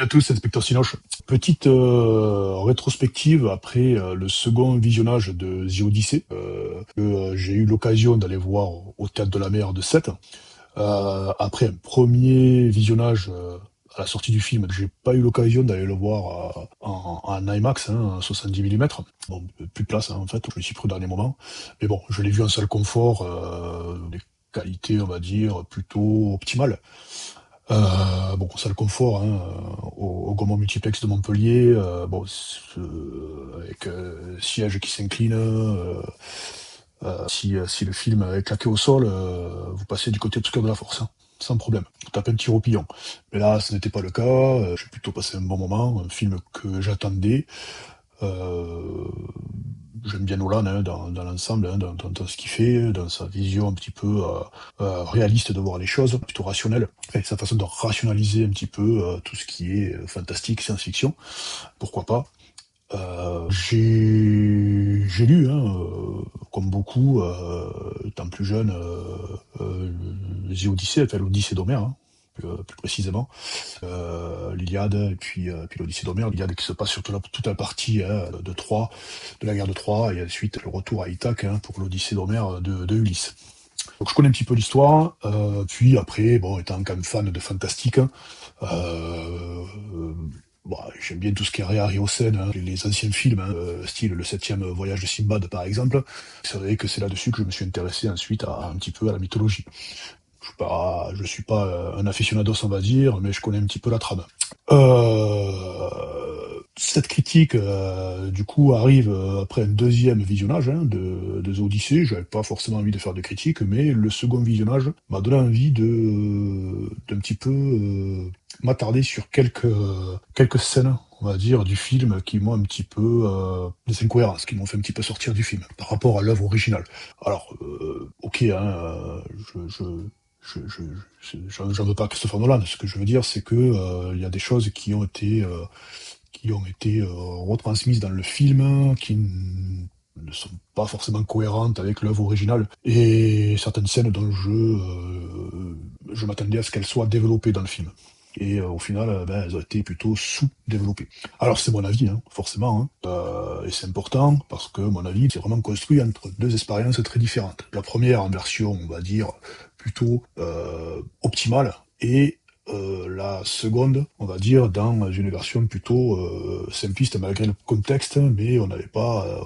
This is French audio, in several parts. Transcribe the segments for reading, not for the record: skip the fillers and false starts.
À tous, c'est Inspecteur Sinoche. Petite rétrospective après le second visionnage de The Odyssey, que j'ai eu l'occasion d'aller voir au Théâtre de la Mer de Sète. Après un premier visionnage à la sortie du film, j'ai pas eu l'occasion d'aller le voir en IMAX, en 70 mm. Bon, plus de place en fait, je me suis pris au dernier moment. Mais bon, je l'ai vu en salle confort, des qualités, on va dire, plutôt optimales. Bon, salle confort, au Gaumont Multiplex de Montpellier, bon, avec siège qui s'incline, si le film est claqué au sol, vous passez du côté obscur de la force, sans problème. Vous tapez un petit roupillon. Mais là, ce n'était pas le cas, j'ai plutôt passé un bon moment, un film que j'attendais. Euh, J'aime bien Nolan dans l'ensemble, dans ce qu'il fait, dans sa vision un petit peu réaliste de voir les choses, plutôt rationnelle, et sa façon de rationaliser un petit peu tout ce qui est fantastique, science-fiction, pourquoi pas. J'ai lu, comme beaucoup, étant plus jeune, The Odyssey, enfin l'Odyssée d'Homère, plus précisément, l'Iliade puis l'Odyssée d'Homère, l'Iliade qui se passe sur toute la partie de Troie, de la guerre de Troie, et ensuite le retour à Ithaque pour l'Odyssée d'Homère de Ulysse. Donc je connais un petit peu l'histoire, puis après, bon, étant quand même fan de fantastique, bon, j'aime bien tout ce qui est Harry Harryhausen, les anciens films, style le septième voyage de Simbad par exemple. C'est vrai que c'est là-dessus que je me suis intéressé ensuite un petit peu à la mythologie. Je suis pas un aficionados, on va dire, mais je connais un petit peu la trame. Cette critique, du coup, arrive après un deuxième visionnage de The Odyssey. J'avais pas forcément envie de faire de critique, mais le second visionnage m'a donné envie d'un petit peu m'attarder sur quelques scènes, on va dire, du film qui m'ont un petit peu des incohérences, qui m'ont fait un petit peu sortir du film par rapport à l'œuvre originale. Alors, ok, j'en veux pas à Christopher Nolan. Ce que je veux dire, c'est que il y a des choses qui ont été retransmises dans le film qui ne sont pas forcément cohérentes avec l'œuvre originale, et certaines scènes dont je m'attendais à ce qu'elles soient développées dans le film. Et au final, elles ont été plutôt sous-développées. Alors c'est mon avis, forcément, et c'est important parce que mon avis, c'est vraiment construit entre deux expériences très différentes. La première en version, on va dire, plutôt optimale, et la seconde, on va dire, dans une version plutôt simpliste malgré le contexte, mais on n'avait pas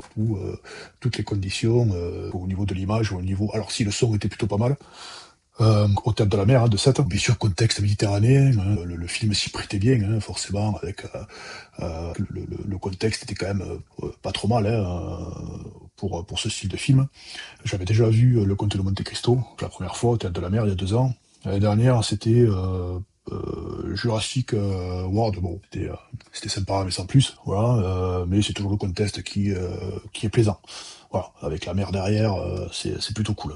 toutes les conditions au niveau de l'image ou au niveau. Alors si le son était plutôt pas mal, au Théâtre de la Mer de Sète, bien sûr contexte méditerranéen, le film s'y prêtait bien, forcément, avec le contexte était quand même pas trop mal pour ce style de film. J'avais déjà vu Le Comte de Monte Cristo la première fois au Théâtre de la Mer il y a 2 ans. L'année dernière, c'était Jurassic World. Bon, c'était sympa, mais sans plus. Voilà, mais c'est toujours le contexte qui est plaisant. Voilà, avec la mer derrière, c'est plutôt cool.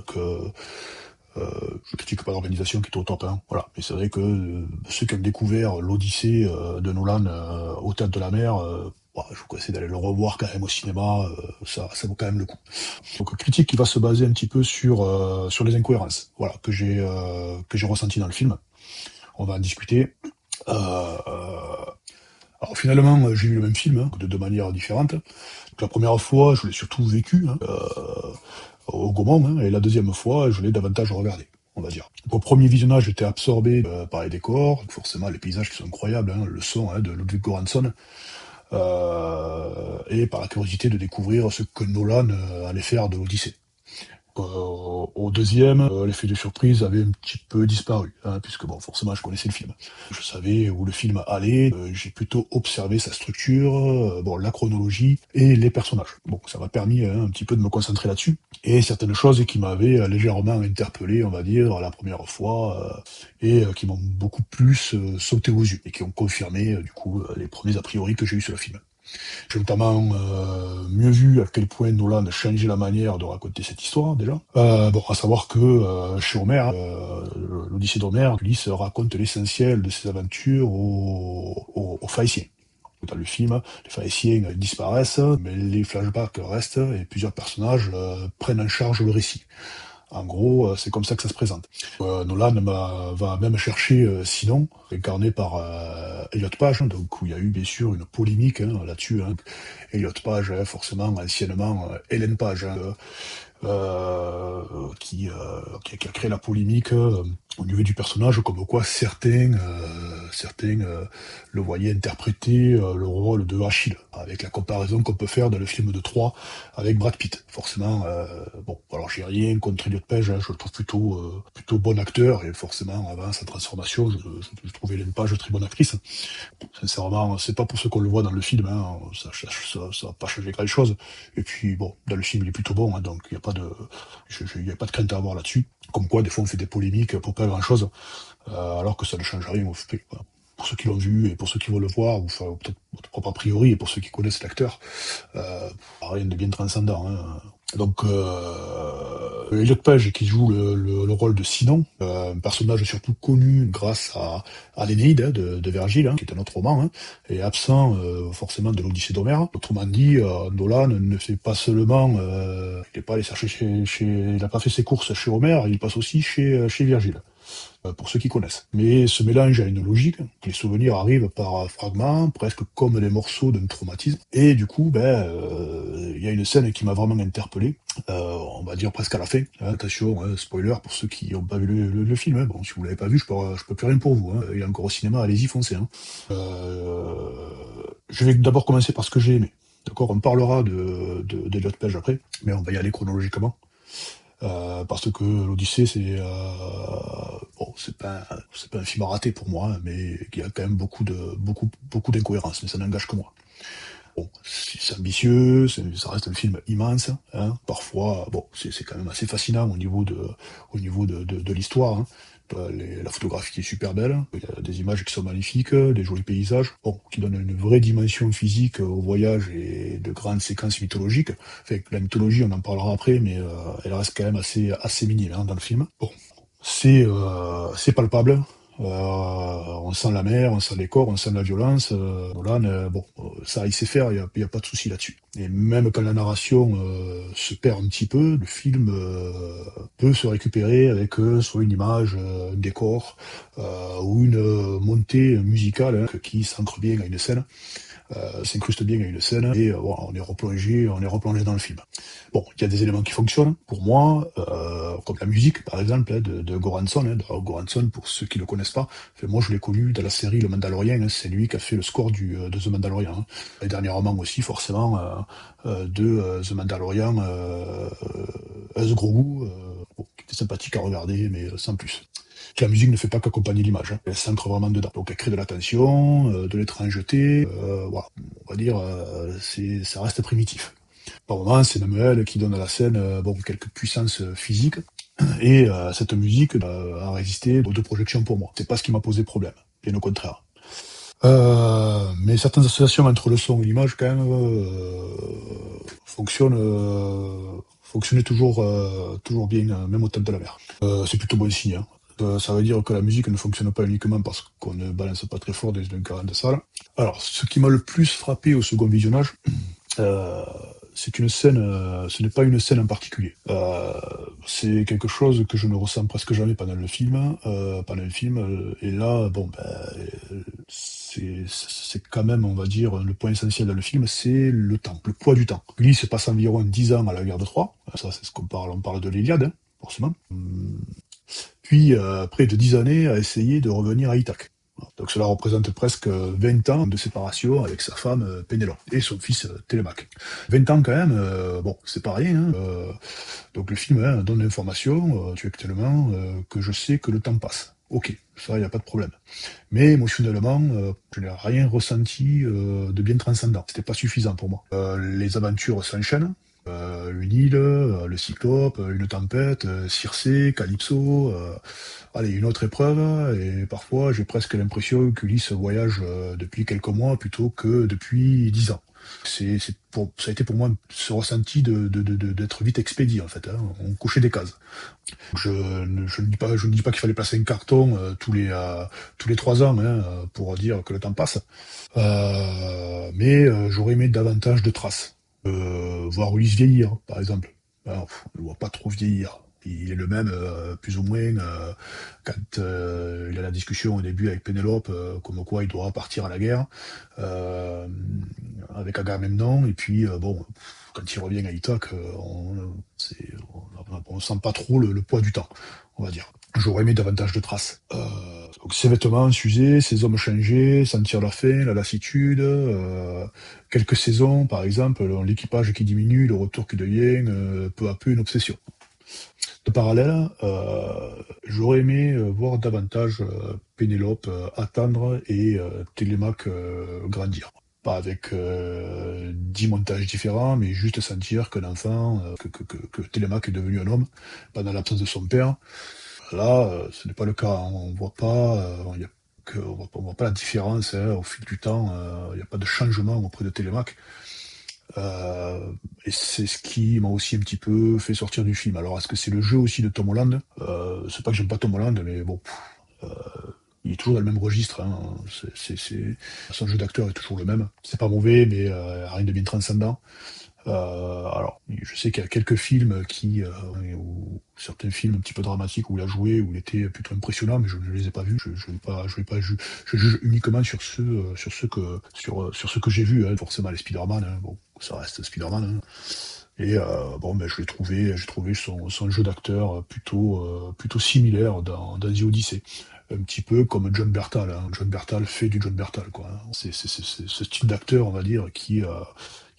Je critique pas l'organisation qui est au top, voilà. Mais c'est vrai que ceux qui ont découvert l'Odyssée de Nolan au Théâtre de la Mer, bah, je vous conseille d'aller le revoir quand même au cinéma, ça vaut quand même le coup. Donc critique qui va se baser un petit peu sur les incohérences, voilà, que j'ai ressenti dans le film. On va en discuter. Alors finalement, j'ai vu le même film, de deux manières différentes. Donc, la première fois, je l'ai surtout vécu au Gaumont, et la deuxième fois, je l'ai davantage regardé, on va dire. Donc, au premier visionnage, j'étais absorbé par les décors, donc forcément les paysages qui sont incroyables, le son de Ludwig Göransson, et par la curiosité de découvrir ce que Nolan allait faire de l'Odyssée. Au deuxième, l'effet de surprise avait un petit peu disparu, puisque bon, forcément, je connaissais le film. Je savais où le film allait, j'ai plutôt observé sa structure, bon, la chronologie et les personnages. Bon, ça m'a permis un petit peu de me concentrer là-dessus, et certaines choses qui m'avaient légèrement interpellé, on va dire, la première fois, et qui m'ont beaucoup plus sauté aux yeux, et qui ont confirmé, du coup, les premiers a priori que j'ai eu sur le film. J'ai notamment mieux vu à quel point Nolan changeait la manière de raconter cette histoire, déjà. Bon, à savoir que chez Homère, l'Odyssée d'Homère, Ulysse raconte l'essentiel de ses aventures aux Phaéciens. Dans le film, les Phaéciens disparaissent, mais les flashbacks restent et plusieurs personnages prennent en charge le récit. En gros, c'est comme ça que ça se présente. Nolan va même chercher Sinon, incarné par Elliot Page, hein, donc où il y a eu bien sûr une polémique là-dessus. Hein. Elliot Page, forcément, anciennement Ellen Page, hein, qui a créé la polémique au niveau du personnage, comme quoi certains le voyaient interpréter le rôle de Achille, avec la comparaison qu'on peut faire dans le film de Troie avec Brad Pitt. Forcément, bon, alors j'ai rien contre Elliot Page, hein, je le trouve plutôt bon acteur, et forcément, avant sa transformation, je trouvais Ellen Page très bonne actrice. Sincèrement, c'est pas pour ce qu'on le voit dans le film, hein, ça va pas changer grand chose. Et puis bon, dans le film il est plutôt bon, hein, donc il n'y a pas y a pas de crainte à avoir là-dessus. Comme quoi, des fois on fait des polémiques pour pas grand chose, alors que ça ne change rien au fait. Voilà. Pour ceux qui l'ont vu et pour ceux qui vont le voir, ou enfin, peut-être votre propre a priori, et pour ceux qui connaissent l'acteur, rien de bien transcendant. Hein. Donc, Elliot Page qui joue le rôle de Sinon, un personnage surtout connu grâce à l'Énéide de Vergile, hein, qui est un autre roman, hein, et absent forcément de l'Odyssée d'Homère. Autrement dit, Nolan ne fait pas seulement, il n'est pas allé chercher il n'a pas fait ses courses chez Homère, il passe aussi chez Virgile. Pour ceux qui connaissent. Mais ce mélange a une logique, les souvenirs arrivent par fragments, presque comme les morceaux d'un traumatisme, et du coup, il y a une scène qui m'a vraiment interpellé, on va dire presque à la fin. Hein, attention, hein, spoiler pour ceux qui n'ont pas vu le film. Hein. Bon, si vous l'avez pas vu, je peux plus rien pour vous. Hein. Il est encore au cinéma, allez-y, foncez. Hein. Je vais d'abord commencer par ce que j'ai aimé. D'accord, on parlera d'Elliot Page après, mais on va y aller chronologiquement. Parce que l'Odyssée, c'est pas un film à rater pour moi, hein, mais il y a quand même beaucoup d'incohérences, mais ça n'engage que moi. Bon, c'est ambitieux, ça reste un film immense, hein. Parfois, bon, c'est quand même assez fascinant au niveau de l'histoire. Hein. La photographie est super belle, il y a des images qui sont magnifiques, des jolis paysages, bon, qui donnent une vraie dimension physique au voyage et de grandes séquences mythologiques. Fait que la mythologie, on en parlera après, mais elle reste quand même assez minime hein, dans le film. Bon, c'est palpable. On sent la mer, on sent les corps, on sent la violence. Nolan, ça il sait faire, il y a pas de souci là-dessus. Et même quand la narration se perd un petit peu, le film peut se récupérer avec soit une image, un décor ou une montée musicale hein, qui s'ancre bien à une scène. S'incruste bien à une scène et voilà, on est replongé dans le film. Bon, il y a des éléments qui fonctionnent pour moi, comme la musique par exemple hein, de Goranson. Hein, Goranson, pour ceux qui ne le connaissent pas, moi je l'ai connu dans la série Le Mandalorian. Hein, c'est lui qui a fait le score de The Mandalorian. Hein. Et dernièrement aussi forcément de The Mandalorian, Grogu, qui était sympathique à regarder, mais sans plus. La musique ne fait pas qu'accompagner l'image, hein. Elle s'ancre vraiment dedans. Donc elle crée de la tension, de l'étrangeté, voilà. On va dire, ça reste primitif. Par moments, c'est même elle qui donne à la scène quelques puissances physiques, et cette musique a résisté aux deux projections pour moi. C'est pas ce qui m'a posé problème, bien au contraire. Mais certaines associations entre le son et l'image, quand même, fonctionnaient toujours bien, même au top de la mer. C'est plutôt bon signe. Hein. Ça veut dire que la musique ne fonctionne pas uniquement parce qu'on ne balance pas très fort dans une carène salle. Alors, ce qui m'a le plus frappé au second visionnage, c'est une scène, ce n'est pas une scène en particulier. C'est quelque chose que je ne ressens presque jamais pendant le film. Et là, c'est quand même, on va dire, le point essentiel dans le film, c'est le temps, le poids du temps. Lui, il se passe environ 10 ans à la guerre de Troie. Ça, c'est ce qu'on parle. On parle de l'Iliade, hein, forcément. Puis, près de 10 années à essayer de revenir à Ithaque. Donc cela représente presque 20 ans de séparation avec sa femme Pénélope et son fils Télémaque. 20 ans quand même, c'est pas rien. Hein. Donc le film hein, donne l'information actuellement que je sais que le temps passe. Ok, ça, il n'y a pas de problème. Mais émotionnellement, je n'ai rien ressenti de bien transcendant. C'était pas suffisant pour moi. Les aventures s'enchaînent. Une île, le Cyclope, une tempête, Circé, Calypso, allez, une autre épreuve, et parfois j'ai presque l'impression qu'Ulysse voyage depuis quelques mois plutôt que depuis 10 ans. Ça a été pour moi ce ressenti d'être vite expédié en fait. Hein. On cochait des cases. Je ne dis pas qu'il fallait placer un carton tous les 3 ans hein, pour dire que le temps passe, mais j'aurais aimé davantage de traces. Voir Ulysse vieillir, par exemple. Alors, on ne le voit pas trop vieillir. Il est le même, plus ou moins, quand il a la discussion au début avec Pénélope, comme quoi il doit partir à la guerre, euh, avec Agamemnon, et puis bon, quand il revient à Ithaque, on sent pas trop le poids du temps, on va dire. J'aurais aimé davantage de traces. Donc ses vêtements s'usaient, ses hommes changeaient, sentir la faim, la lassitude, quelques saisons, par exemple, l'équipage qui diminue, le retour qui devient peu à peu une obsession. De parallèle, j'aurais aimé voir davantage Pénélope attendre et Télémaque grandir. Pas avec 10 montages différents, mais juste sentir qu'un enfant, que Télémaque est devenu un homme pendant l'absence de son père. Là, ce n'est pas le cas, hein. On voit pas, on voit pas la différence hein, au fil du temps. Il n'y a pas de changement auprès de Télémaque. Et c'est ce qui m'a aussi un petit peu fait sortir du film. Alors, est-ce que c'est le jeu aussi de Tom Holland? C'est pas que j'aime pas Tom Holland, mais bon, euh, il est toujours dans le même registre. Hein. Son jeu d'acteur est toujours le même. C'est pas mauvais, mais rien de bien transcendant. Alors, je sais qu'il y a quelques films ou certains films un petit peu dramatiques où il a joué, où il était plutôt impressionnant, mais je ne les ai pas vus. Je l'ai pas ju- Je juge uniquement sur ce que j'ai vu. Hein. Forcément, les Spider-Man, hein. Bon, ça reste Spider-Man. Hein. Et bon, ben, j'ai trouvé son jeu d'acteur plutôt similaire dans The Odyssey. Un petit peu comme John Bertal. Hein. John Bertal fait du John Bertal, quoi. Hein. C'est ce type d'acteur, on va dire, qui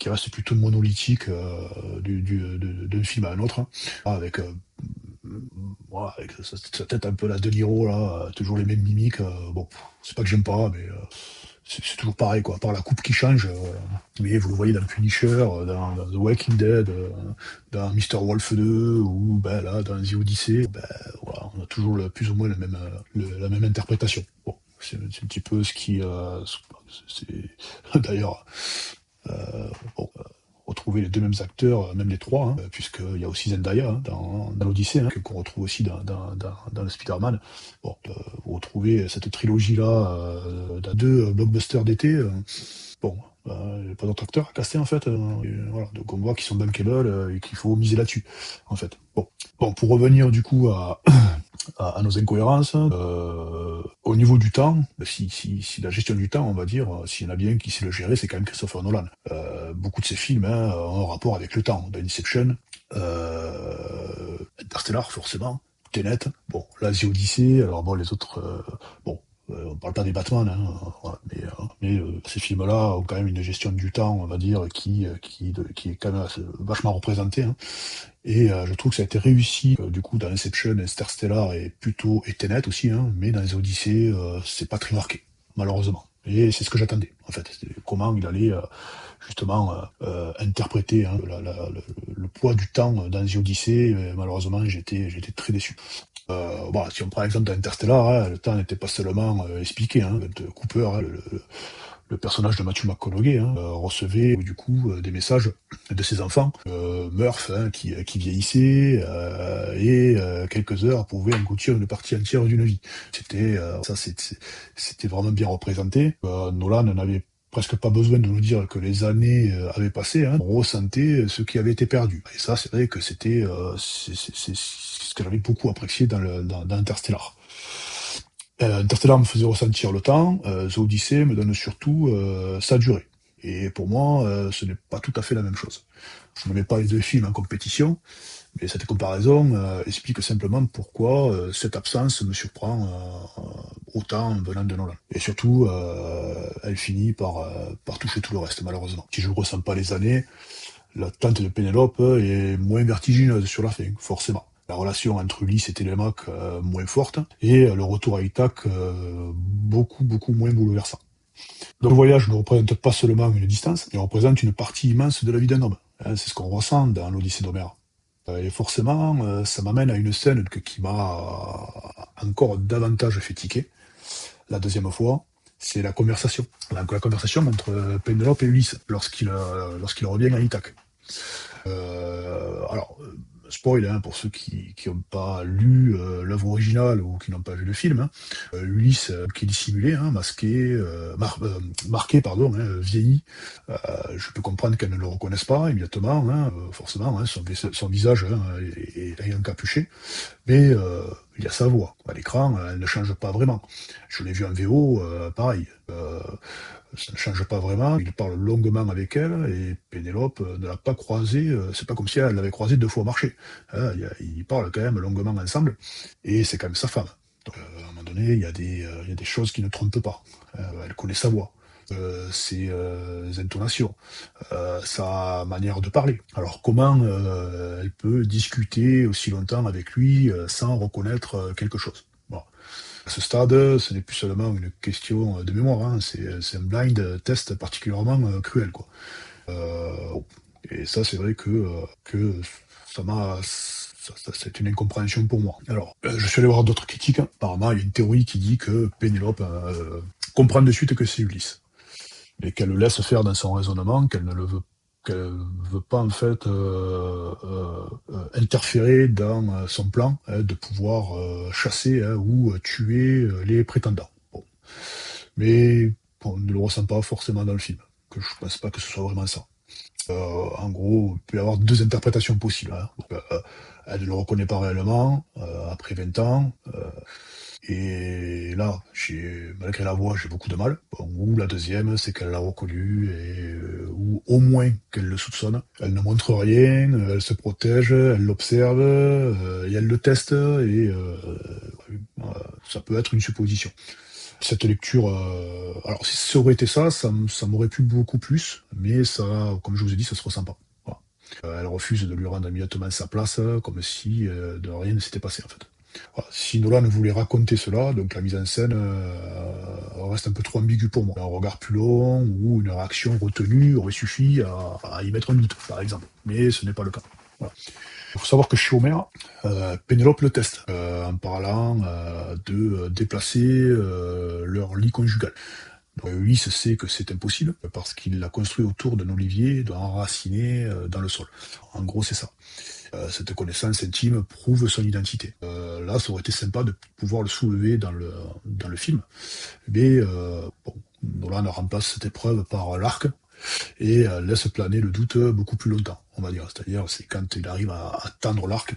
reste plutôt monolithique d'un film à un autre, hein. Avec, voilà, avec sa tête un peu la De Niro, là, toujours les mêmes mimiques. Bon, c'est pas que j'aime pas, mais c'est toujours pareil, quoi. À part la coupe qui change. Mais vous le voyez dans Punisher, dans The Walking Dead, dans Mr. Wolf 2, ou ben, là, dans The Odyssey, ben, voilà, on a toujours plus ou moins la même interprétation. Bon, c'est un petit peu ce qui... D'ailleurs, bon, retrouver les deux mêmes acteurs, même les trois, hein, puisqu'il y a aussi Zendaya hein, dans l'Odyssée, hein, qu'on retrouve aussi dans le Spider-Man. Bon, vous retrouvez cette trilogie-là dans deux blockbusters d'été. Bon, il n'y a pas d'autres acteurs à caster en fait. Voilà. Donc on voit qu'ils sont bankable et qu'il faut miser là-dessus, en fait. Bon, pour revenir du coup à nos incohérences. Au niveau du temps, si la gestion du temps, on va dire, s'il y en a bien qui sait le gérer, c'est quand même Christopher Nolan. Beaucoup de ses films hein, ont un rapport avec le temps. Dans Inception, Interstellar, forcément, Tenet, bon, là, The Odyssey, alors bon, les autres, bon, on parle pas des Batman, hein, voilà, mais ces films-là ont quand même une gestion du temps, on va dire, qui est quand même vachement représentée. Hein. Et je trouve que ça a été réussi du coup dans Inception, Interstellar et Tenet aussi, hein, mais dans les Odyssées, c'est pas très marqué, malheureusement. Et c'est ce que j'attendais, en fait. C'est comment il allait justement interpréter hein, le poids du temps dans les Odyssées. Et malheureusement, j'étais très déçu. Voilà, si on prend l'exemple d'Interstellar, hein, le temps n'était pas seulement expliqué. Hein, de Cooper, hein, le personnage de Matthew McConaughey hein, recevait du coup des messages de ses enfants, Murph hein, qui vieillissait et quelques heures pouvaient engloutir une partie entière d'une vie. C'était vraiment bien représenté. Nolan n'avait presque pas besoin de nous dire que les années avaient passé, hein. On ressentait ce qui avait été perdu. Et ça, c'est vrai que c'est ce que j'avais beaucoup apprécié dans Interstellar. Interstellar me faisait ressentir le temps, The Odyssey me donne surtout sa durée. Et pour moi, ce n'est pas tout à fait la même chose. Je ne mets pas les deux films en compétition, mais cette comparaison explique simplement pourquoi cette absence me surprend autant venant de Nolan. Et surtout, elle finit par toucher tout le reste, malheureusement. Si je ne ressens pas les années, l'attente de Pénélope est moins vertigineuse sur la fin, forcément. La relation entre Ulysse et Télémaque moins forte, et le retour à Ithaque beaucoup moins bouleversant. Donc le voyage ne représente pas seulement une distance, il représente une partie immense de la vie d'un homme. Hein, c'est ce qu'on ressent dans l'Odyssée d'Homère. Et forcément, ça m'amène à une scène qui m'a encore davantage fait tiquer, la deuxième fois, c'est la conversation. La conversation entre Pénélope et Ulysse lorsqu'il revient à Ithaque. Alors, spoil hein, pour ceux qui n'ont pas lu l'œuvre originale ou qui n'ont pas vu le film. Hein. Ulysse qui est dissimulé, hein, marqué, pardon, hein, vieilli. Je peux comprendre qu'elle ne le reconnaisse pas immédiatement, hein, forcément. Hein, son visage hein, est encapuché, mais il y a sa voix. À l'écran, elle ne change pas vraiment. Je l'ai vu en VO, pareil. Ça ne change pas vraiment. Il parle longuement avec elle et Pénélope ne l'a pas croisé. C'est pas comme si elle l'avait croisé 2 fois au marché. Hein, ils parlent quand même longuement ensemble et c'est quand même sa femme. Donc, à un moment donné, il y a des choses qui ne trompent pas. Elle connaît sa voix, ses intonations, sa manière de parler. Alors comment elle peut discuter aussi longtemps avec lui sans reconnaître quelque chose? Bon. À ce stade, ce n'est plus seulement une question de mémoire, hein, c'est un blind test particulièrement cruel, quoi. Bon. Et ça, c'est vrai que c'est une incompréhension pour moi. Alors, je suis allé voir d'autres critiques. Apparemment, il y a une théorie qui dit que Pénélope comprend de suite que c'est Ulysse, mais qu'elle le laisse faire dans son raisonnement, qu'elle veut pas en fait interférer dans son plan de pouvoir chasser ou tuer les prétendants. Bon. Mais on ne le ressent pas forcément dans le film, que je pense pas que ce soit vraiment ça. En gros, il peut y avoir 2 interprétations possibles, hein. Donc, elle ne le reconnaît pas réellement, après 20 ans, et là, malgré la voix, j'ai beaucoup de mal. Bon, ou la deuxième, c'est qu'elle l'a reconnu, ou au moins qu'elle le soupçonne. Elle ne montre rien, elle se protège, elle l'observe, et elle le teste, et ça peut être une supposition. Cette lecture, alors si ça aurait été ça m'aurait plu beaucoup plus, mais ça, comme je vous ai dit, ça se ressent pas. Voilà. Elle refuse de lui rendre immédiatement sa place, comme si de rien ne s'était passé en fait. Voilà. Si Nolan voulait raconter cela, donc la mise en scène reste un peu trop ambiguë pour moi. Un regard plus long ou une réaction retenue aurait suffi à y mettre un doute, par exemple. Mais ce n'est pas le cas. Voilà. Il faut savoir que chez Homer, Pénélope le teste en parlant de déplacer leur lit conjugal. Donc, Ulysse sait que c'est impossible parce qu'il l'a construit autour d'un olivier enraciné dans le sol. En gros, c'est ça. Cette connaissance intime prouve son identité. Là, ça aurait été sympa de pouvoir le soulever dans le film, mais bon, Nolan remplace cette épreuve par l'arc et laisse planer le doute beaucoup plus longtemps, on va dire. C'est-à-dire, c'est quand il arrive à tendre l'arc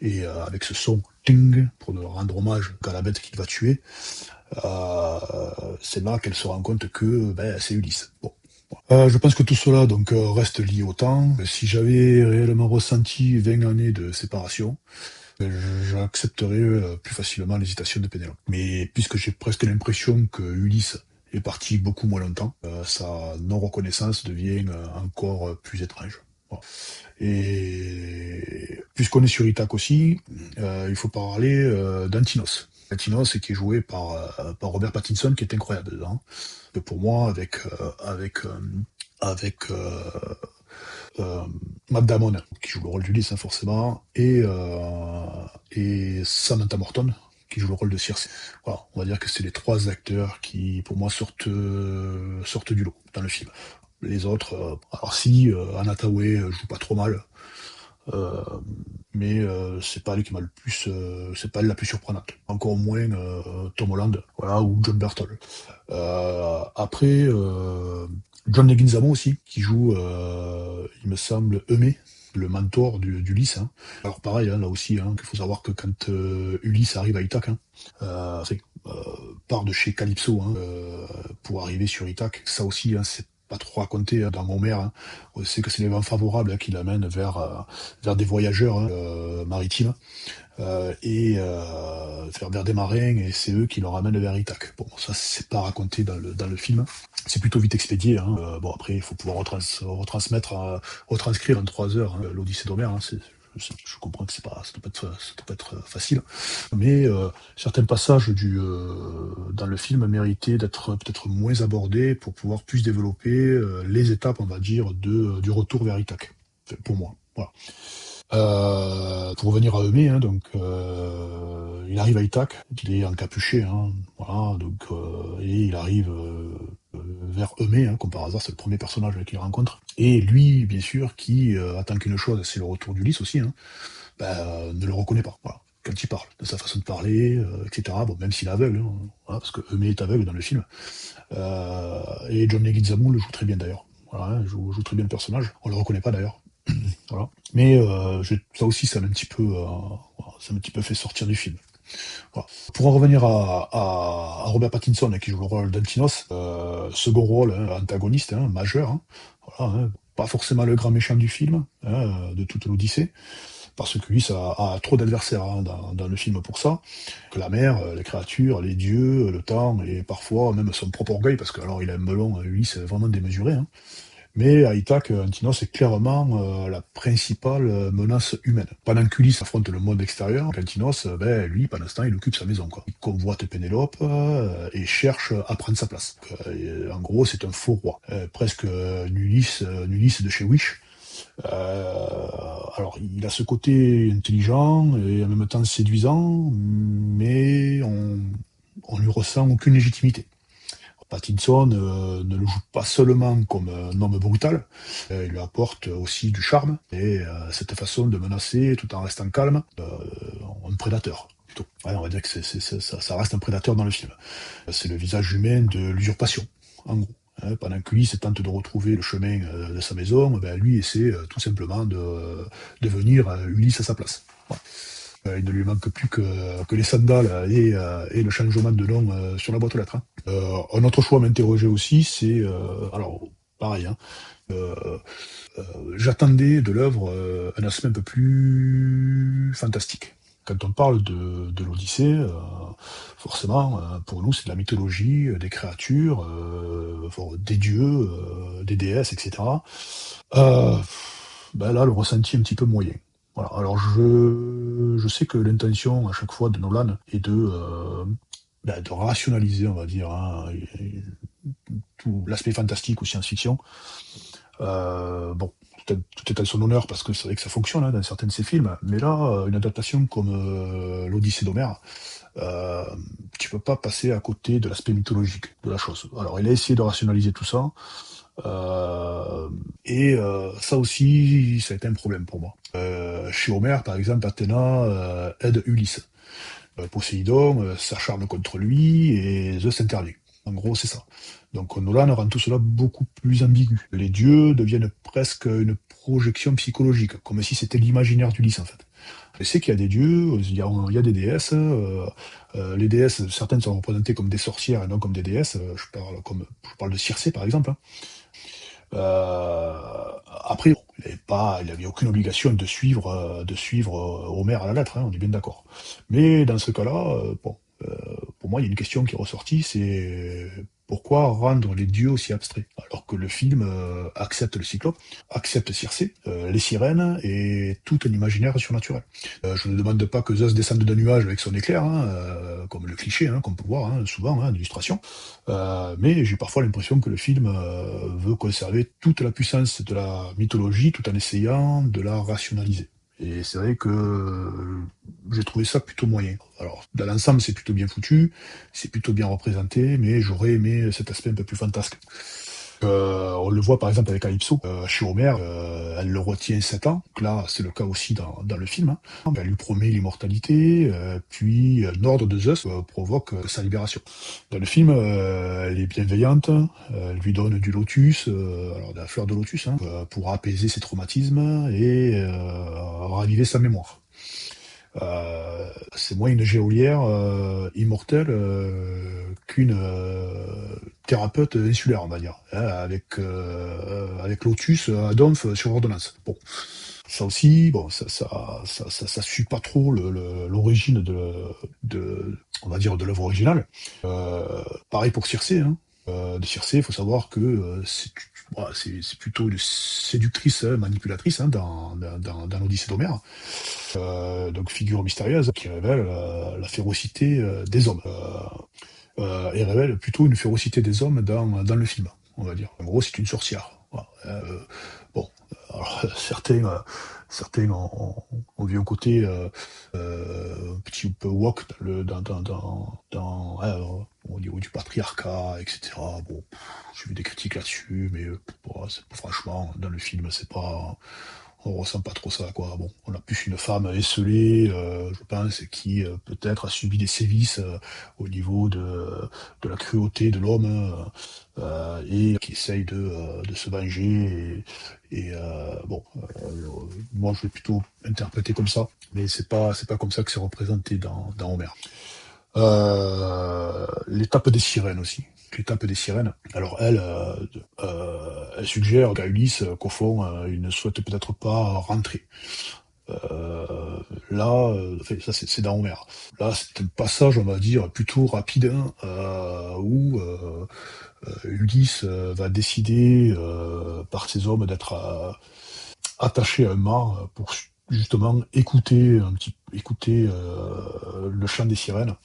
et avec ce son ting pour rendre hommage à la bête qu'il va tuer, c'est là qu'elle se rend compte que c'est Ulysse. Bon. Je pense que tout cela donc reste lié au temps. Si j'avais réellement ressenti 20 années de séparation, j'accepterais plus facilement l'hésitation de Pénélope. Mais puisque j'ai presque l'impression que Ulysse est parti beaucoup moins longtemps, sa non-reconnaissance devient encore plus étrange. Voilà. Et puisqu'on est sur Ithac aussi, il faut parler d'Antinos. Antinos qui est joué par Robert Pattinson, qui est incroyable dedans. Que pour moi, avec Matt Damon, qui joue le rôle d'Ulysse, hein, forcément, et Samantha Morton, qui joue le rôle de Circe. Voilà, on va dire que c'est les 3 acteurs qui, pour moi, sortent du lot dans le film. Les autres, alors si Anna Thaoué joue pas trop mal, mais c'est pas elle qui m'a le plus, c'est pas elle la plus surprenante. Encore moins Tom Holland, voilà, ou John Berthold. Après, John Leguizamo aussi, qui joue, il me semble, Eumée, le mentor d'Ulysse. Hein. Alors pareil, hein, là aussi, hein, qu'il faut savoir que quand Ulysse arrive à Ithac, hein, part de chez Calypso hein, pour arriver sur Ithac, ça aussi, hein, c'est pas trop raconté hein, dans Homer. Hein. On sait que c'est les vents favorables hein, qui l'amènent vers des voyageurs hein, maritimes et vers des marins, et c'est eux qui le ramènent vers Ithac. Bon, ça c'est pas raconté dans le film, c'est plutôt vite expédié. Hein. Bon après, il faut pouvoir retranscrire en 3 heures hein, l'Odyssée d'Homère. Hein. Je comprends que ça doit pas être facile, mais certains passages dans le film méritaient d'être peut-être moins abordés pour pouvoir plus développer les étapes, on va dire, du retour vers Ithac. Enfin, pour moi, voilà. Pour revenir à Eumée, hein, donc il arrive à Ithac, il est encapuché, hein, voilà, donc et il arrive vers Eumée, hein, comme par hasard, c'est le premier personnage qu'il rencontre. Et lui, bien sûr, qui attend qu'une chose, c'est le retour d'Ulysse aussi, hein, ne le reconnaît pas. Voilà. Quand il parle, de sa façon de parler, etc. Bon, même s'il est aveugle, hein, voilà, parce que Eumée est aveugle dans le film. Et John Leguizamo le joue très bien d'ailleurs. Voilà, hein, joue très bien le personnage. On le reconnaît pas d'ailleurs. Voilà. Mais ça aussi, ça m'a un petit peu fait sortir du film. Voilà. Pour en revenir à Robert Pattinson, qui joue le rôle d'Antinos, second rôle, hein, antagoniste, hein, majeur, hein, voilà, hein, pas forcément le grand méchant du film, hein, de toute l'Odyssée, parce que lui, ça a trop d'adversaires, hein, dans le film pour ça, que la mer, les créatures, les dieux, le temps, et parfois même son propre orgueil, parce que alors il a un melon, lui, c'est vraiment démesuré, hein. Mais à Ithac, Antinos est clairement la principale menace humaine. Pendant qu'Ulysse affronte le monde extérieur, Antinos, lui, pendant ce temps, il occupe sa maison, quoi. Il convoite Pénélope et cherche à prendre sa place. En gros, c'est un faux roi. Presque Ulysse de chez Wish. Alors, il a ce côté intelligent et en même temps séduisant, mais on lui ressent aucune légitimité. Pattinson ne le joue pas seulement comme un homme brutal, il lui apporte aussi du charme et cette façon de menacer tout en restant calme, un prédateur. Plutôt. Ouais, on va dire que ça reste un prédateur dans le film. C'est le visage humain de l'usurpation, en gros. Hein, pendant que lui tente de retrouver le chemin de sa maison, lui essaie tout simplement de devenir Ulysse à sa place. Voilà. Il ne lui manque plus que les sandales et le changement de nom sur la boîte aux lettres, hein. Un autre choix à m'interroger aussi, c'est alors pareil, hein, euh, j'attendais de l'œuvre un aspect un peu plus fantastique. Quand on parle de l'Odyssée, forcément, pour nous, c'est de la mythologie, des créatures, des dieux, des déesses, etc. Euh, là, le ressenti est un petit peu moyen. Voilà. Alors, je sais que l'intention, à chaque fois, de Nolan est de rationaliser, on va dire, hein, tout l'aspect fantastique ou science-fiction. Bon, tout est à son honneur parce que c'est vrai que ça fonctionne, hein, dans certains de ses films, mais là, une adaptation comme l'Odyssée d'Homère, euh, tu peux pas passer à côté de l'aspect mythologique de la chose. Alors, il a essayé de rationaliser tout ça, ça aussi, ça a été un problème pour moi. Chez Homère, par exemple, Athéna aide Ulysse. Poséidon s'acharne contre lui et Zeus intervient. En gros, c'est ça. Donc Nolan rend tout cela beaucoup plus ambigu. Les dieux deviennent presque une projection psychologique, comme si c'était l'imaginaire d'Ulysse en fait. Je sais qu'il y a des dieux, il y a des déesses. Les déesses, certaines sont représentées comme des sorcières et non comme des déesses. Je parle de Circé par exemple, hein. Après, bon, il n'avait aucune obligation de suivre Homère à la lettre, hein, on est bien d'accord. Mais dans ce cas-là, pour moi, il y a une question qui est ressortie, c'est pourquoi rendre les dieux aussi abstraits, alors que le film accepte le Cyclope, accepte Circé, les sirènes et tout un imaginaire surnaturel. Je ne demande pas que Zeus descende d'un nuage avec son éclair, hein, comme le cliché, hein, qu'on peut voir hein, souvent hein, en illustration. Mais j'ai parfois l'impression que le film veut conserver toute la puissance de la mythologie tout en essayant de la rationaliser. Et c'est vrai que j'ai trouvé ça plutôt moyen. Alors, dans l'ensemble, c'est plutôt bien foutu, c'est plutôt bien représenté, mais j'aurais aimé cet aspect un peu plus fantasque. On le voit par exemple avec Calypso, chez Homer, elle le retient 7 ans, donc là c'est le cas aussi dans le film, hein. Elle lui promet l'immortalité, puis l'ordre de Zeus provoque sa libération. Dans le film, elle est bienveillante, elle lui donne du lotus, alors de la fleur de lotus, hein, pour apaiser ses traumatismes et raviver sa mémoire. C'est moins une geôlière immortelle qu'une thérapeute insulaire, on va dire, hein, avec Lotus à Donf sur ordonnance. Bon, ça aussi, bon, ça suit pas trop l'origine on va dire, de l'œuvre originale. Pareil pour Circé, hein. De Circé, il faut savoir que voilà, c'est plutôt une séductrice, hein, manipulatrice hein, dans l'Odyssée d'Homère. Donc figure mystérieuse qui révèle la férocité des hommes. Et révèle plutôt une férocité des hommes dans le film, on va dire. En gros, c'est une sorcière. Voilà. Bon, alors, certains ont vu un côté un petit peu woke au niveau du patriarcat, etc. Bon, j'ai vu des critiques là-dessus, mais franchement, dans le film, c'est pas, on ressent pas trop ça, quoi. Bon, on a plus une femme esseulée, je pense, qui peut-être a subi des sévices au niveau de la cruauté de l'homme, et qui essaye de se venger. Bon, moi je l'ai plutôt interprété comme ça, mais c'est pas comme ça que c'est représenté dans Homer. L'étape des sirènes aussi. L'étape des sirènes. Alors elle suggère à Ulysse qu'au fond, il ne souhaite peut-être pas rentrer. Là, enfin, ça c'est dans Homer. Là, c'est un passage, on va dire, plutôt rapide, hein, où Ulysse va décider par ses hommes d'être attaché à un mât pour justement écouter le chant des sirènes,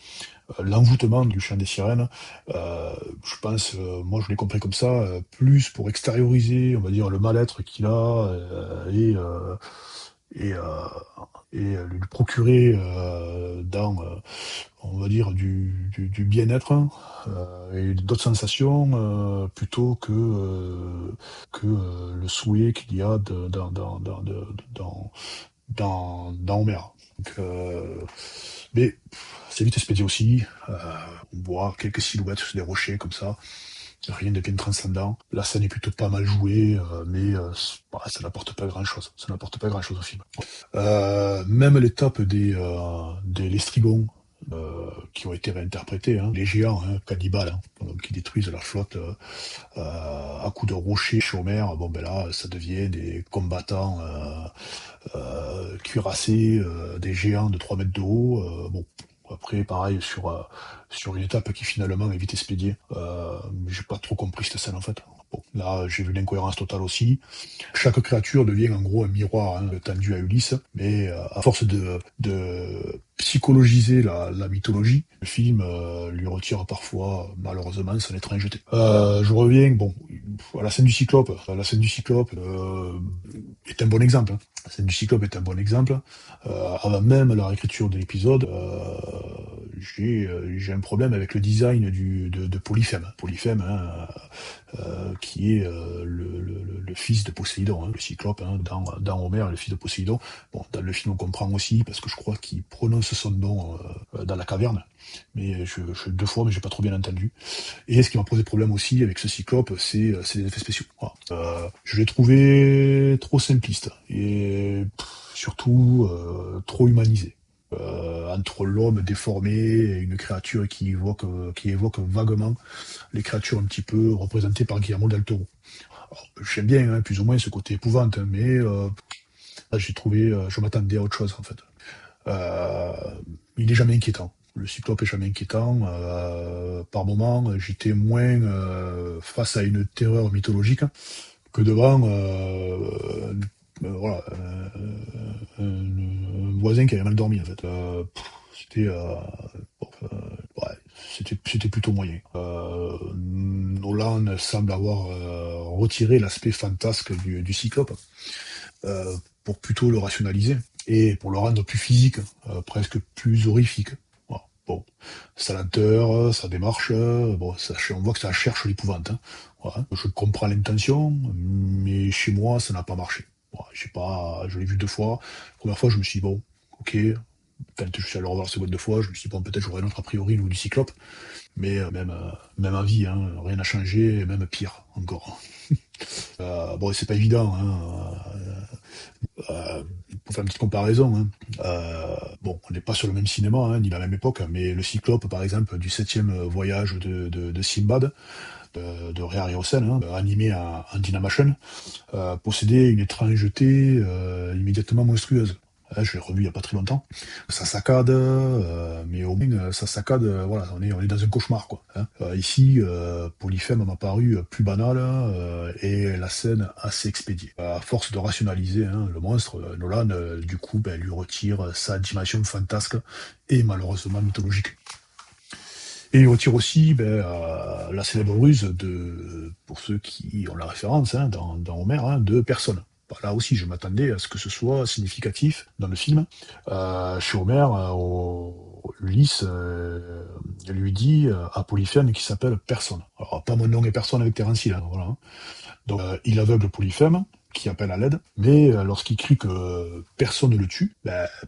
l'envoûtement du chant des sirènes. Je pense, moi je l'ai compris comme ça, plus pour extérioriser, on va dire, le mal-être qu'il a, et, euh, lui procurer on va dire, du bien-être, hein, et d'autres sensations, plutôt que le souhait qu'il y a dans Homer. Donc, mais c'est vite expédié aussi. On voit quelques silhouettes sur des rochers comme ça. Rien de bien transcendant. La scène est plutôt pas mal jouée, mais ça n'apporte pas grand-chose. Ça n'apporte pas grand-chose au film. Même l'étape des Lestrigons, qui ont été réinterprétés, hein, les géants, hein, cannibales, hein, donc, qui détruisent la flotte à coups de rochers chez Homer. Bon ben là, ça devient des combattants cuirassés, des géants de 3 mètres de haut. Bon, après, pareil, sur une étape qui finalement est vite expédiée. J'ai pas trop compris cette scène en fait. Bon, là, j'ai vu l'incohérence totale aussi. Chaque créature devient en gros un miroir, hein, tendu à Ulysse, mais à force de psychologiser la mythologie, le film lui retire parfois, malheureusement, son étrangeté. Je reviens, bon, à la scène du Cyclope. La scène du Cyclope est un bon exemple, hein. La scène du Cyclope est un bon exemple. Avant même la réécriture de l'épisode, j'ai un problème avec le design de Polyphème. Polyphème, hein, qui est le fils de Poséidon, hein, le Cyclope, hein, dans Homer, le fils de Poséidon. Bon, dans le film, on comprend aussi, parce que je crois qu'il prononce son nom dans la caverne, mais deux fois, mais j'ai pas trop bien entendu. Et ce qui m'a posé problème aussi avec ce Cyclope, c'est les effets spéciaux. Voilà. Je l'ai trouvé trop simpliste, et surtout trop humanisé. Entre l'homme déformé et une créature qui évoque vaguement les créatures un petit peu représentées par Guillermo del Toro. Alors, j'aime bien, hein, plus ou moins ce côté épouvante, hein, mais là, je m'attendais à autre chose en fait. Euh, il est jamais inquiétant. Le Cyclope est jamais inquiétant. Par moments, j'étais moins face à une terreur mythologique que devant voilà, un voisin qui avait mal dormi en fait. C'était bon, ouais, c'était plutôt moyen. Nolan semble avoir retiré l'aspect fantasque du Cyclope, pour plutôt le rationaliser et pour le rendre plus physique, presque plus horrifique. Voilà. Bon, sa lenteur, sa démarche, bon, on voit que ça cherche l'épouvante, hein. Voilà. Je comprends l'intention, mais chez moi, ça n'a pas marché. Voilà, je l'ai vu 2 fois. La première fois, je me suis dit, bon, ok. Quand je suis allé le revoir la seconde fois, je me suis dit, bon, peut-être j'aurais un autre a priori au niveau du Cyclope. Mais même avis, hein, rien n'a changé, même pire encore. Bon, c'est pas évident, hein, pour faire une petite comparaison. Hein. Bon, on n'est pas sur le même cinéma, hein, ni la même époque, mais le Cyclope, par exemple, du 7e voyage de Simbad, de Ray Harryhausen, hein, animé en Dynamation, possédait une étrangeté immédiatement monstrueuse. Je l'ai revu il n'y a pas très longtemps. Ça saccade, mais au moins ça saccade, voilà, on est dans un cauchemar, quoi. Hein. Ici, Polyphème m'a paru plus banal, et la scène assez expédiée. À force de rationaliser, hein, le monstre, Nolan, du coup, ben, lui retire sa dimension fantasque et malheureusement mythologique. Et il retire aussi ben, la célèbre ruse pour ceux qui ont la référence, hein, dans Homer, hein, de personne. Bah, là aussi, je m'attendais à ce que ce soit significatif dans le film. Chez Homer, Ulysse lui dit à Polyphème qui s'appelle Personne. Alors, pas mon nom et personne avec Terence Hill, hein, voilà. Donc, il aveugle Polyphème, qui appelle à l'aide, mais lorsqu'il crie que personne ne le tue,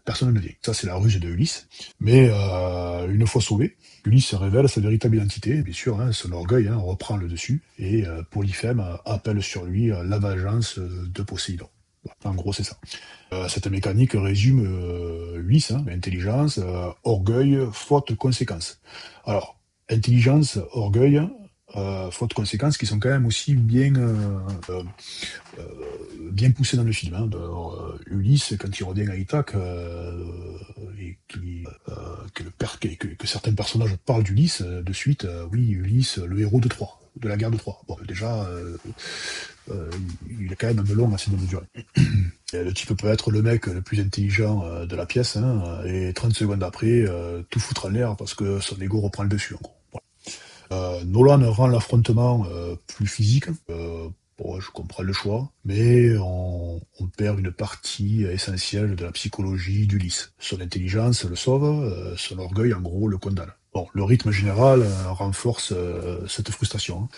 personne ne vient. Ça, c'est la ruse de Ulysse. Mais une fois sauvé, Ulysse révèle sa véritable identité, bien sûr, hein, son orgueil reprend le dessus, et Polyphème appelle sur lui la vengeance de Poséidon. Voilà, en gros, c'est ça. Cette mécanique résume Ulysse, intelligence, orgueil, faute, conséquence. Alors, intelligence, orgueil, faute, conséquence, qui sont quand même aussi bien poussés dans le film. Ulysse, quand il revient à Ithaque, et que certains personnages parlent d'Ulysse, de suite, oui, Ulysse, le héros de Troie, de la guerre de Troie. Bon, déjà, euh, il est quand même un melon assez démesuré. Et le type peut être le mec le plus intelligent de la pièce, et 30 secondes après, tout foutre en l'air parce que son ego reprend le dessus, en gros. Voilà. Nolan rend l'affrontement plus physique. Bon, je comprends le choix, mais on perd une partie essentielle de la psychologie d'Ulysse. Son intelligence le sauve, son orgueil, en gros, le condamne. Bon, le rythme général renforce cette frustration.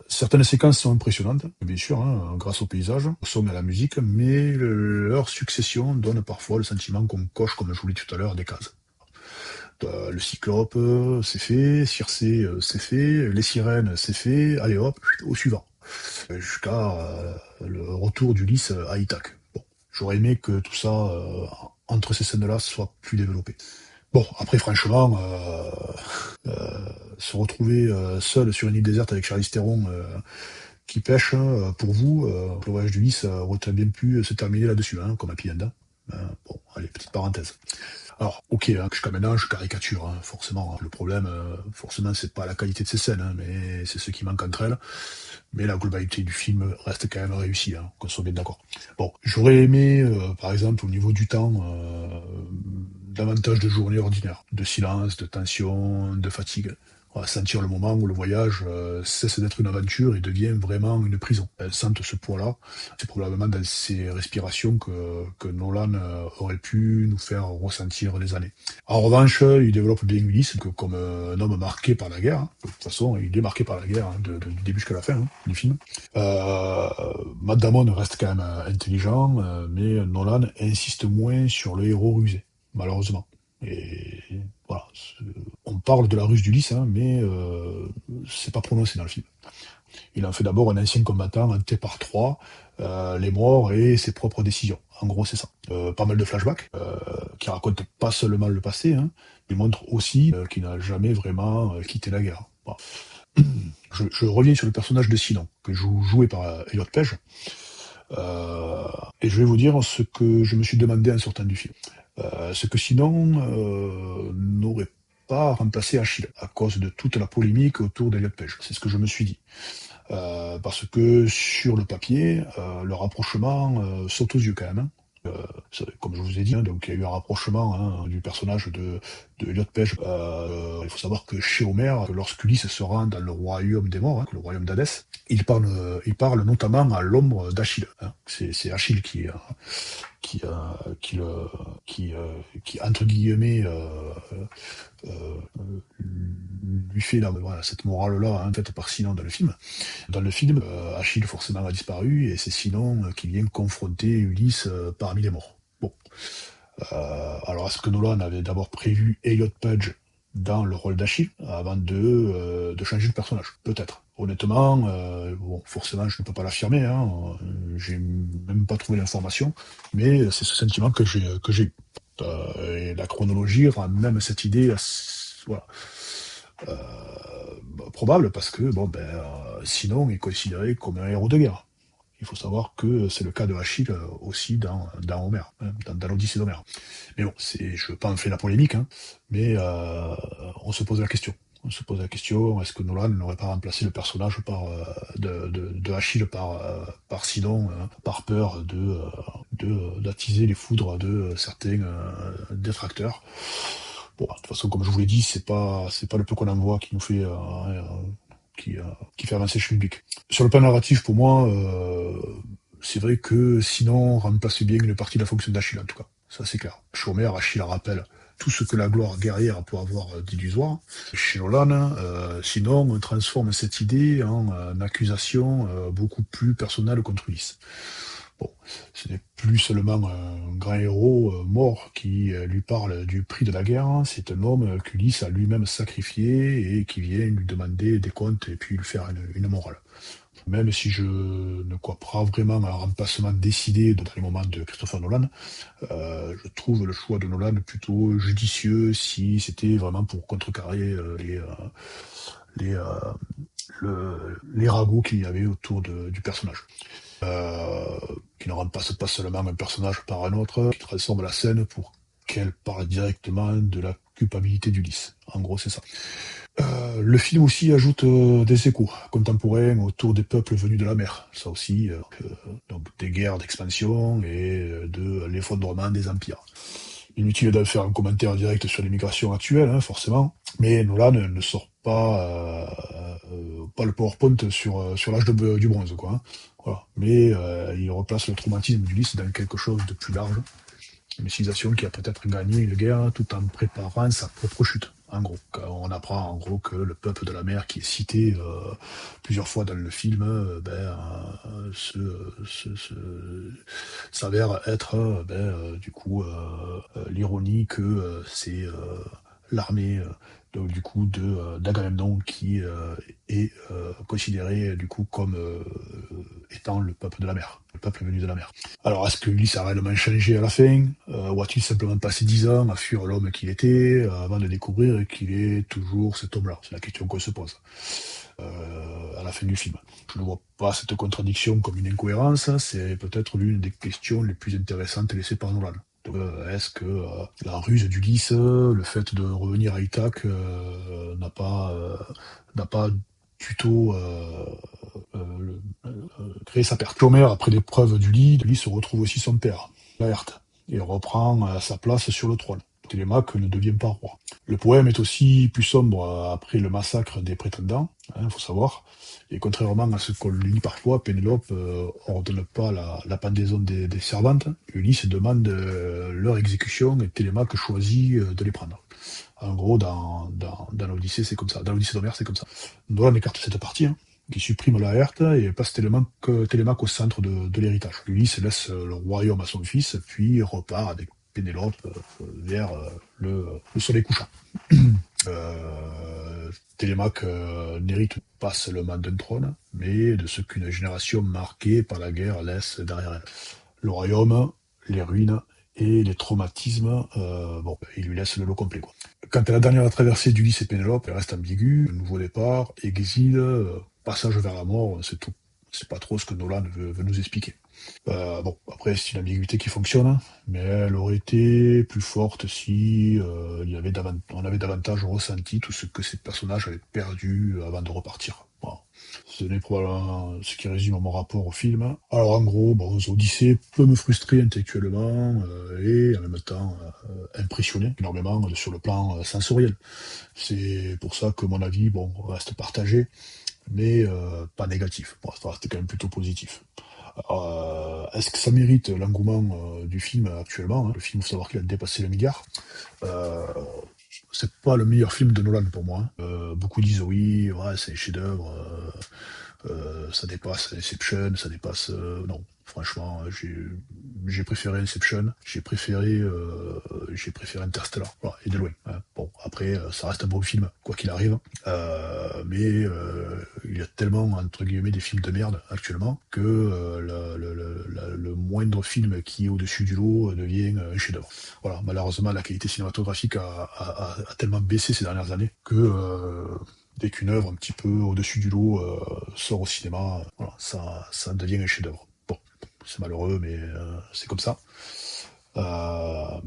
Certaines séquences sont impressionnantes, bien sûr, grâce au paysage, au son et à la musique, mais leur succession donne parfois le sentiment qu'on coche, comme je vous l'ai dit tout à l'heure, des cases. Le Cyclope, c'est fait, Circé, c'est fait, les sirènes, c'est fait, allez hop, au suivant. Jusqu'à le retour d'Ulysse à Ithaque. Bon, j'aurais aimé que tout ça, entre ces scènes-là, soit plus développé. Bon, après, franchement, se retrouver seul sur une île déserte avec Charlize Theron qui pêche, pour vous, le voyage d'Ulysse aurait très bien pu se terminer là-dessus, comme Happy End. Bon, allez, petite parenthèse. Alors, ok, jusqu'à maintenant, je caricature, forcément. Le problème, forcément, c'est pas la qualité de ces scènes, mais c'est ce qui manque entre elles. Mais la globalité du film reste quand même réussie, qu'on soit bien d'accord. Bon, j'aurais aimé, par exemple, au niveau du temps, davantage de journées ordinaires, de silence, de tension, de fatigue. On va sentir le moment où le voyage cesse d'être une aventure et devient vraiment une prison. Elles sentent ce poids-là. C'est probablement dans ces respirations que Nolan aurait pu nous faire ressentir les années. En revanche, il développe bien Ulysse comme un homme marqué par la guerre. De toute façon, il est marqué par la guerre, du début jusqu'à la fin du film. Matt Damon reste quand même intelligent, mais Nolan insiste moins sur le héros rusé, malheureusement. Et voilà, on parle de la ruse d'Ulysse, mais c'est pas prononcé dans le film. Il en fait d'abord un ancien combattant hanté par Troie, les morts et ses propres décisions. En gros, c'est ça. Pas mal de flashbacks qui racontent pas seulement le passé, mais montrent aussi qu'il n'a jamais vraiment quitté la guerre. Voilà. Je reviens sur le personnage de Sinon, que joué par Elliot Page, et je vais vous dire ce que je me suis demandé en sortant du film. Ce que Sinon n'aurait pas remplacé Achille, à cause de toute la polémique autour d'Elliot Page. C'est ce que je me suis dit. Parce que sur le papier, le rapprochement saute aux yeux quand même. Comme je vous ai dit, donc il y a eu un rapprochement du personnage de Elliot Page. Il faut savoir que chez Homère, lorsqu'Ulysse se rend dans le royaume des morts, le royaume d'Hadès, il parle notamment à l'ombre d'Achille. C'est Achille qui entre guillemets lui fait voilà, cette morale-là faite par Sinon dans le film. Dans le film, Achille forcément a disparu et c'est Sinon qui vient confronter Ulysse parmi les morts. Bon. Alors est-ce que Nolan avait d'abord prévu Elliot Page dans le rôle d'Achille avant de changer de personnage? Peut-être. Honnêtement, bon, forcément, je ne peux pas l'affirmer, j'ai même pas trouvé l'information, mais c'est ce sentiment que j'ai eu. Et la chronologie rend même cette idée voilà, probable parce que sinon il est considéré comme un héros de guerre. Il faut savoir que c'est le cas de Achille aussi dans Homère, dans l'Odyssée d'Homère. Mais bon, je ne veux pas en faire la polémique, mais on se pose la question. On se pose la question, est-ce que Nolan n'aurait pas remplacé le personnage de Achille par Sinon, par peur d'attiser les foudres de certains détracteurs. Bon, de toute façon, comme je vous l'ai dit, c'est pas le peu qu'on en voit qui nous fait qui fait avancer le public. Sur le plan narratif, pour moi, c'est vrai que Sinon remplace bien une partie de la fonction d'Achille, en tout cas. Ça, c'est clair. Homer, Achille rappelle tout ce que la gloire guerrière peut avoir d'illusoire. Chez Nolan, sinon, on transforme cette idée en accusation beaucoup plus personnelle contre Ulysse. Bon, ce n'est plus seulement un grand héros mort qui lui parle du prix de la guerre, hein. C'est un homme qu'Ulysse a lui-même sacrifié et qui vient lui demander des comptes et puis lui faire une morale. Même si je ne crois pas vraiment à un remplacement décidé dans les moments de Christopher Nolan, je trouve le choix de Nolan plutôt judicieux si c'était vraiment pour contrecarrer les, euh, les ragots qu'il y avait autour du personnage. Euh, qui ne remplace pas seulement un personnage par un autre, qui transforme la scène pour qu'elle parle directement de la culpabilité d'Ulysse. En gros, c'est ça. Le film aussi ajoute des échos contemporains autour des peuples venus de la mer. Ça aussi, donc des guerres d'expansion et de l'effondrement des empires. Inutile de faire un commentaire direct sur les migrations actuelles, hein, forcément, mais Nolan ne sort pas le PowerPoint sur l'âge du bronze, quoi. Hein. Voilà. Mais il replace le traumatisme d'Ulysse dans quelque chose de plus large. Une civilisation qui a peut-être gagné une guerre tout en préparant sa propre chute. En gros, on apprend en gros que le peuple de la mer qui est cité plusieurs fois dans le film, s'avère être du coup l'ironie que c'est l'armée donc du coup d'Agamemnon qui est considéré du coup comme étant le peuple de la mer, le peuple venu de la mer. Alors est-ce que Ulysse a réellement changé à la fin ou a-t-il simplement passé 10 ans à fuir l'homme qu'il était avant de découvrir qu'il est toujours cet homme-là? C'est la question qu'on se pose à la fin du film. Je ne vois pas cette contradiction comme une incohérence, c'est peut-être l'une des questions les plus intéressantes laissées par Nolan. Est-ce que la ruse d'Ulysse, le fait de revenir à Ithaque, n'a pas plutôt créé sa perte? Homère, après l'épreuve d'Ulysse retrouve aussi son père, Laerte, et reprend sa place sur le trône. Télémaque ne devient pas roi. Le poème est aussi plus sombre après le massacre des prétendants, faut savoir. Et contrairement à ce qu'on lit parfois, Pénélope ordonne pas la pendaison des servantes. Ulysse demande leur exécution et Télémaque choisit de les prendre. En gros, dans l'Odyssée, c'est comme ça. Dans l'Odyssée d'Homère, c'est comme ça. Nolan écarte cette partie, hein, qui supprime Laerte et place Télémaque au centre de l'héritage. Ulysse laisse le royaume à son fils, puis repart avec Pénélope vers le soleil couchant. Télémaque n'hérite pas seulement d'un trône, mais de ce qu'une génération marquée par la guerre laisse derrière elle. Le royaume, les ruines et les traumatismes, il lui laisse le lot complet, quoi. Quant à la dernière traversée d'Ulysse et Pénélope, elle reste ambiguë. Nouveau départ, exil, passage vers la mort, c'est tout. C'est pas trop ce que Nolan veut nous expliquer. Après, c'est une ambiguïté qui fonctionne, mais elle aurait été plus forte si on avait davantage ressenti tout ce que ces personnages avaient perdu avant de repartir. Voilà. Ce n'est probablement ce qui résume mon rapport au film. Alors en gros, Odyssée peut me frustrer intellectuellement et en même temps impressionner énormément sur le plan sensoriel. C'est pour ça que mon avis reste partagé, mais pas négatif. Bon, ça reste quand même plutôt positif. Est-ce que ça mérite l'engouement du film actuellement, hein? Le film, il faut savoir qu'il a dépassé le milliard. Euh, c'est pas le meilleur film de Nolan pour moi, hein. Beaucoup disent oui, ouais, c'est un chef-d'œuvre, ça dépasse Inception, ça dépasse. Non, franchement, j'ai préféré Inception, j'ai préféré Interstellar, voilà, et de loin. Hein. Bon, après, ça reste un bon film, quoi qu'il arrive, mais il y a tellement entre guillemets des films de merde actuellement que le moindre film qui est au-dessus du lot devient un chef-d'œuvre. Voilà, malheureusement, la qualité cinématographique a tellement baissé ces dernières années que dès qu'une œuvre un petit peu au-dessus du lot sort au cinéma, voilà, ça devient un chef-d'œuvre. Bon, c'est malheureux, mais c'est comme ça. Voilà.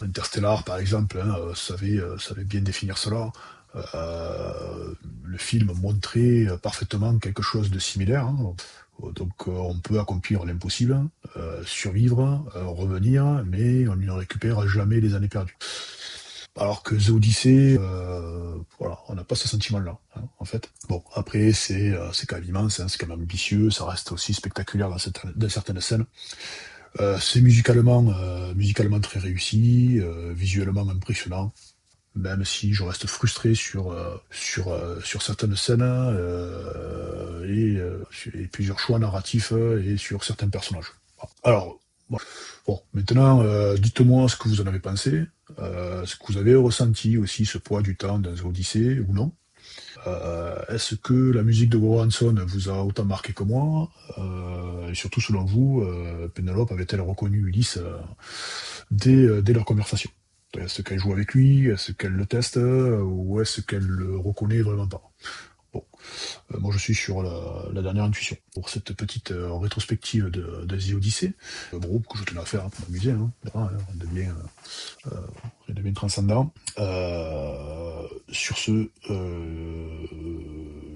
Interstellar, par exemple, hein, savait bien définir cela. Le film montrait parfaitement quelque chose de similaire. Hein. Donc on peut accomplir l'impossible, survivre, revenir, mais on ne récupère jamais les années perdues. Alors que The Odyssey, voilà, on n'a pas ce sentiment-là, hein, en fait. Bon, après, c'est quand même immense, hein, c'est quand même ambitieux, ça reste aussi spectaculaire dans certaines scènes. C'est musicalement très réussi, visuellement impressionnant, même si je reste frustré sur certaines scènes et plusieurs choix narratifs et sur certains personnages. Alors, bon, maintenant, dites-moi ce que vous en avez pensé, ce que vous avez ressenti aussi, ce poids du temps dans Odyssée ou non. Est-ce que la musique de Goranson vous a autant marqué que moi? Et surtout, selon vous, Penelope avait-elle reconnu Ulysse dès leur conversation? Est-ce qu'elle joue avec lui? Est-ce qu'elle le teste? Ou est-ce qu'elle le reconnaît vraiment pas? Bon, moi je suis sur la dernière intuition. Pour cette petite rétrospective de The Odyssey, le groupe que je tenais à faire pour m'amuser, hein, voilà, hein, rien de bien transcendant. Sur ce,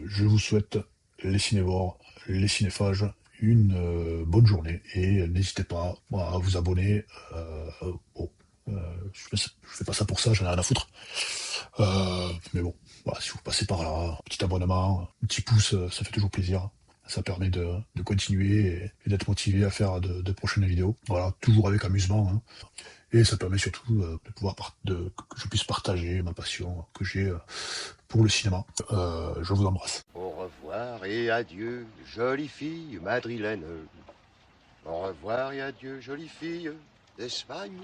je vous souhaite, les cinévores, les cinéphages, une bonne journée et n'hésitez pas à vous abonner. Bon, je fais pas ça pour ça, j'en ai rien à foutre. Mais bon, voilà, si vous passez par là, un petit abonnement, un petit pouce, ça fait toujours plaisir. Ça permet de continuer et d'être motivé à faire de prochaines vidéos. Voilà, toujours avec amusement, hein. Et ça permet surtout que je puisse partager ma passion que j'ai pour le cinéma. Je vous embrasse. Au revoir et adieu, jolie fille madrilène. Au revoir et adieu, jolie fille d'Espagne.